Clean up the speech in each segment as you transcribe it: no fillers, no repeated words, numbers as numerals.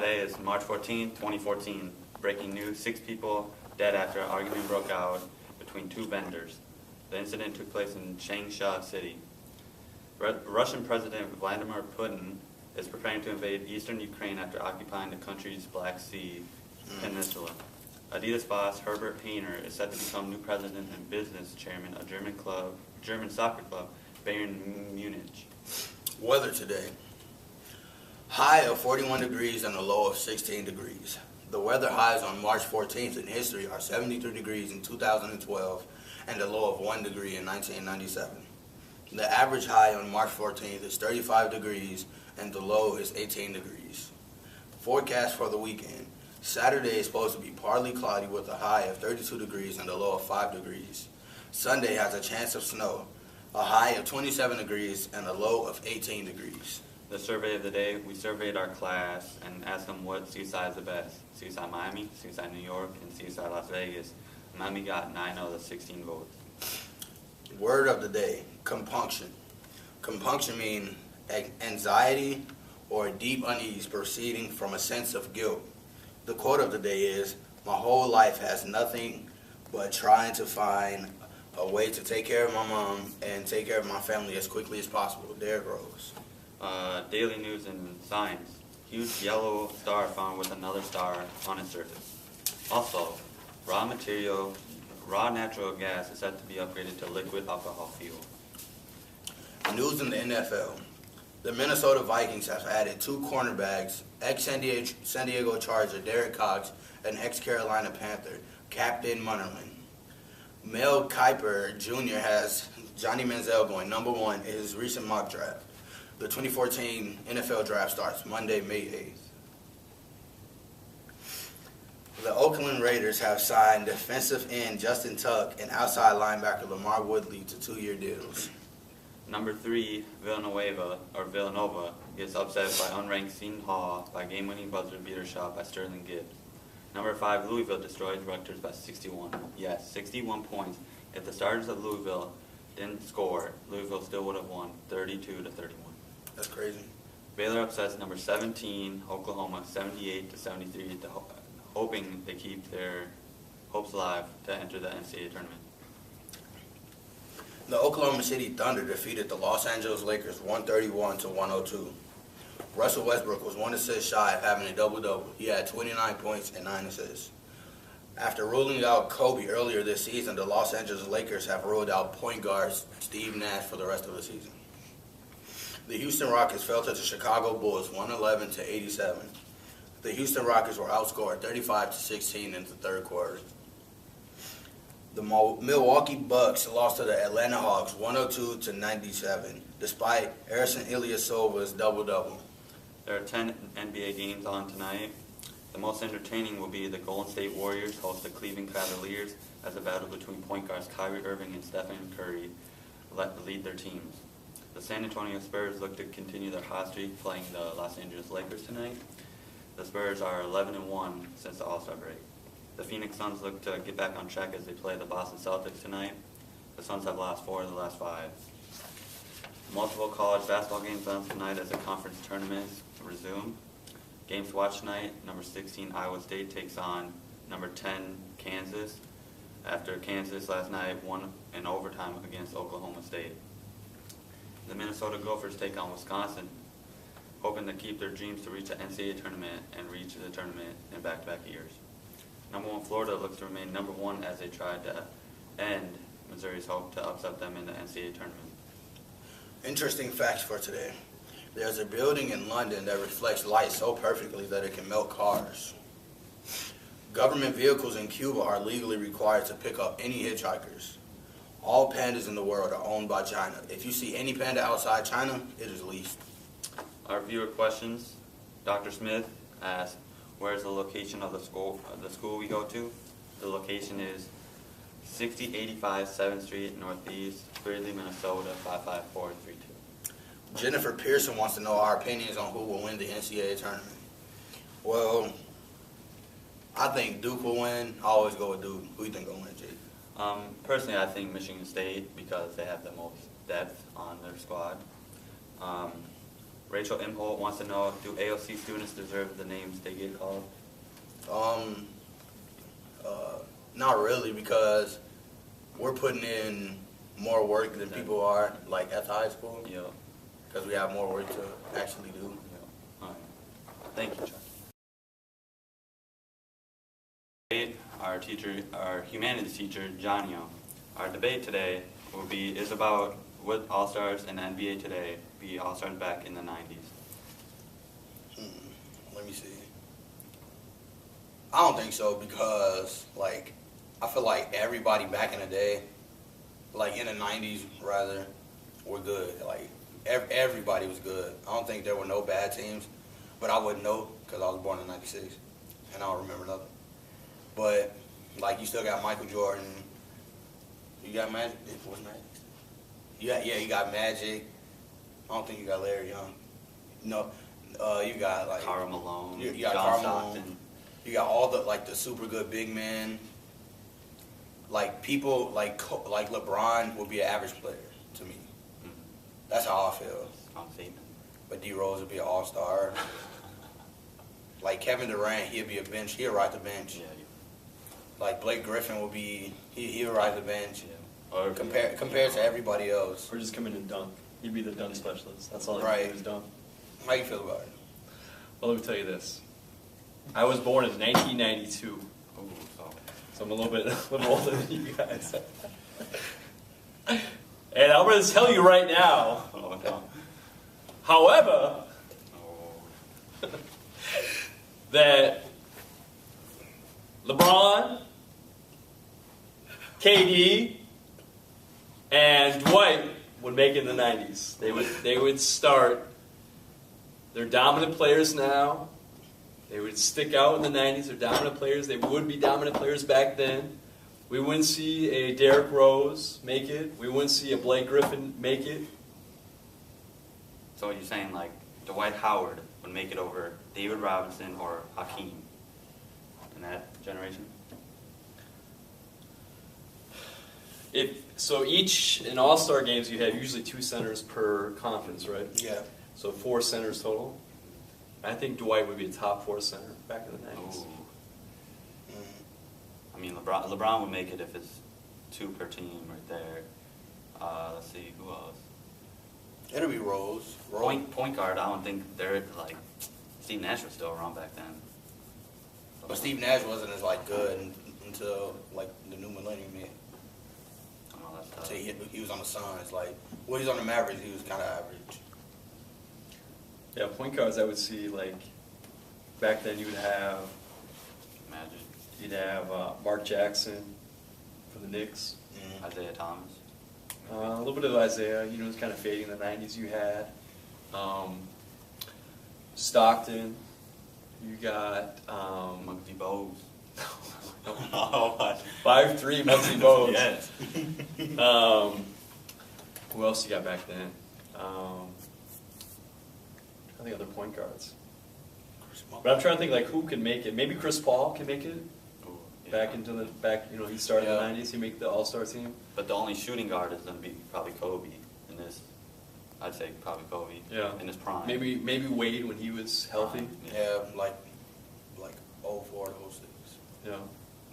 Today is March 14, 2014. Breaking news, 6 people dead after an argument broke out between 2 vendors. The incident took place in Changsha City. Russian President Vladimir Putin is preparing to invade eastern Ukraine after occupying the country's Black Sea peninsula. Adidas boss Herbert Hainer is set to become new president and business chairman of German soccer club Bayern Munich. Weather today. High of 41 degrees and a low of 16 degrees. The weather highs on March 14th in history are 73 degrees in 2012 and a low of 1 degree in 1997. The average high on March 14th is 35 degrees and the low is 18 degrees. Forecast for the weekend. Saturday is supposed to be partly cloudy with a high of 32 degrees and a low of 5 degrees. Sunday has a chance of snow, a high of 27 degrees and a low of 18 degrees. The survey of the day, we surveyed our class and asked them what seaside is the best. Seaside Miami, Seaside New York, and Seaside Las Vegas. Miami got 9 out of the 16 votes. Word of the day, compunction. Compunction means anxiety or deep unease proceeding from a sense of guilt. The quote of the day is, "My whole life has nothing but trying to find a way to take care of my mom and take care of my family as quickly as possible." Derrick Rose. Daily news and science. Huge yellow star found with another star on its surface. Also, raw natural gas is set to be upgraded to liquid alcohol fuel. News in the NFL. The Minnesota Vikings have added 2 cornerbacks, ex-San Diego Charger Derek Cox and ex-Carolina Panther Captain Munnerlyn. Mel Kiper Jr. has Johnny Manziel going number 1 in his recent mock draft. The 2014 NFL Draft starts Monday, May 8th. The Oakland Raiders have signed defensive end Justin Tuck and outside linebacker Lamar Woodley to 2-year deals. Number 3, Villanova gets upset by unranked Seton Hall by game-winning buzzer beater shot by Sterling Gibbs. Number 5, Louisville destroys Rutgers by 61. Yes, 61 points. If the starters of Louisville didn't score, Louisville still would have won 32-31. That's crazy. Baylor upsets number 17, Oklahoma, 78-73, hoping they keep their hopes alive to enter the NCAA tournament. The Oklahoma City Thunder defeated the Los Angeles Lakers 131-102. Russell Westbrook was 1 assist shy of having a double-double. He had 29 points and 9 assists. After ruling out Kobe earlier this season, the Los Angeles Lakers have ruled out point guard Steve Nash for the rest of the season. The Houston Rockets fell to the Chicago Bulls 111-87. The Houston Rockets were outscored 35-16 in the third quarter. The Milwaukee Bucks lost to the Atlanta Hawks 102-97, despite Harrison Ilyasov's double-double. There are 10 NBA games on tonight. The most entertaining will be the Golden State Warriors host the Cleveland Cavaliers as a battle between point guards Kyrie Irving and Stephen Curry lead their teams. The San Antonio Spurs look to continue their hot streak playing the Los Angeles Lakers tonight. The Spurs are 11-1 since the All-Star break. The Phoenix Suns look to get back on track as they play the Boston Celtics tonight. The Suns have lost 4 of the last 5. Multiple college basketball games on tonight as the conference tournaments resume. Games to watch tonight, number 16 Iowa State takes on number 10 Kansas after Kansas last night won in overtime against Oklahoma State. The Minnesota Gophers take on Wisconsin, hoping to keep their dreams to reach the NCAA tournament and reach the tournament in back-to-back years. Number 1 Florida looks to remain number 1 as they try to end Missouri's hope to upset them in the NCAA tournament. Interesting facts for today. There's a building in London that reflects light so perfectly that it can melt cars. Government vehicles in Cuba are legally required to pick up any hitchhikers. All pandas in the world are owned by China. If you see any panda outside China, it is leased. Our viewer questions. Dr. Smith asks, where is the location of the school we go to? The location is 6085 7th Street Northeast, Gridley, Minnesota 55432. Jennifer Pearson wants to know our opinions on who will win the NCAA tournament. Well, I think Duke will win. I always go with Duke. Who do you think will win, Jake? Personally, I think Michigan State because they have the most depth on their squad. Rachel Imholt wants to know, do AOC students deserve the names they get called? Not really, because we're putting in more work than people are, like at the high school, Yeah. because we have more work to actually do. Yeah. All right. Thank you, Chuck. Our humanities teacher, Johnny. Our debate today is about would All-Stars in the NBA today be All-Stars back in the 90s? Let me see. I don't think so, because like I feel like everybody back in the day, like in the 90s rather, were good. Like everybody was good. I don't think there were no bad teams, but I wouldn't know because I was born in '96 and I don't remember nothing. But like you still got Michael Jordan. You got Magic. What's Magic? You got Magic. I don't think you got Larry Young. No, you got like Karl Malone, you got John Karl Stockton. Malone. You got all the super good big men. Like people like LeBron would be an average player to me. Mm-hmm. That's how I feel. Strong statement. But D Rose would be an all-star. Like Kevin Durant, he'd be a bench. He'd ride the bench. Yeah. Like Blake Griffin would be. He'd ride the bench. Yeah. Or Compared to everybody else. Or just come in and dunk. He'd be the dunk specialist. That's all he Right. could do is dunk. How you feel about it? Well, let me tell you this. I was born in 1992, Ooh, so. so I'm a little bit older than you guys. And I'm going to tell you right now, Oh, no. however, Oh. that LeBron, KD, and Dwight would make it in the 90s. They would start. They're dominant players now. They would stick out in the 90s. They're dominant players. They would be dominant players back then. We wouldn't see a Derrick Rose make it. We wouldn't see a Blake Griffin make it. So you're saying like Dwight Howard would make it over David Robinson or Hakeem in that generation? So each, in All-Star games, you have usually 2 centers per conference, right? Yeah. So 4 centers total. I think Dwight would be a top 4 center back in the 90s. Ooh. I mean, LeBron would make it if it's 2 per team right there. Let's see, who else? It'll be Rose. Point guard, I don't think they're like Steve Nash was still around back then. But Steve Nash wasn't as like good until like the new millennium hit. Oh, that's tough. So he was on the Suns. Like, well, he's on the Mavericks. He was kind of average. Yeah, point guards I would see, like, back then you would have, Magic, you'd have Mark Jackson for the Knicks. Isaiah Thomas. A little bit of Isaiah, you know, was kind of fading in the 90s you had. Stockton. You got Muggsy Bogues. oh, 5'3" Muggsy Bogues. Yes. Who else you got back then? I think other point guards. But I'm trying to think like who can make it. Maybe Chris Paul can make it. Ooh, yeah. Back, you know, he started Yeah. in the 90s. He make the All-Star team. But the only shooting guard is going to be probably Kobe in this. I'd say probably Kobe. Yeah. In his prime. Maybe Wade when he was healthy. Yeah, like 04 to 06. Yeah.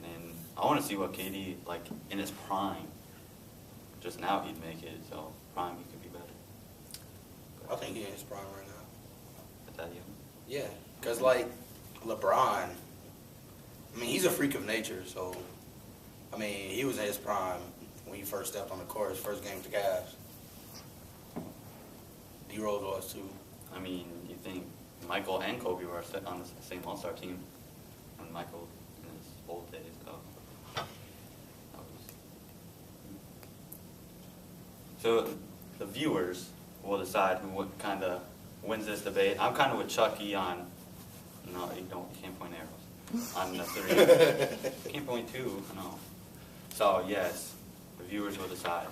And I want to see what KD like in his prime. Just now he'd make it, so prime he could be better. I think he's in his prime right now. At that young. Yeah, because like LeBron, I mean, he's a freak of nature. So, I mean, he was in his prime when he first stepped on the court, his first game with the Cavs. D Rose was too. I mean, you think Michael and Kobe were on the same All-Star team when Michael in his old days. So the viewers will decide who kind of wins this debate. I'm kind of with Chuckie on. No, you can't point arrows on the 3. You can't point 2. No. So yes, the viewers will decide.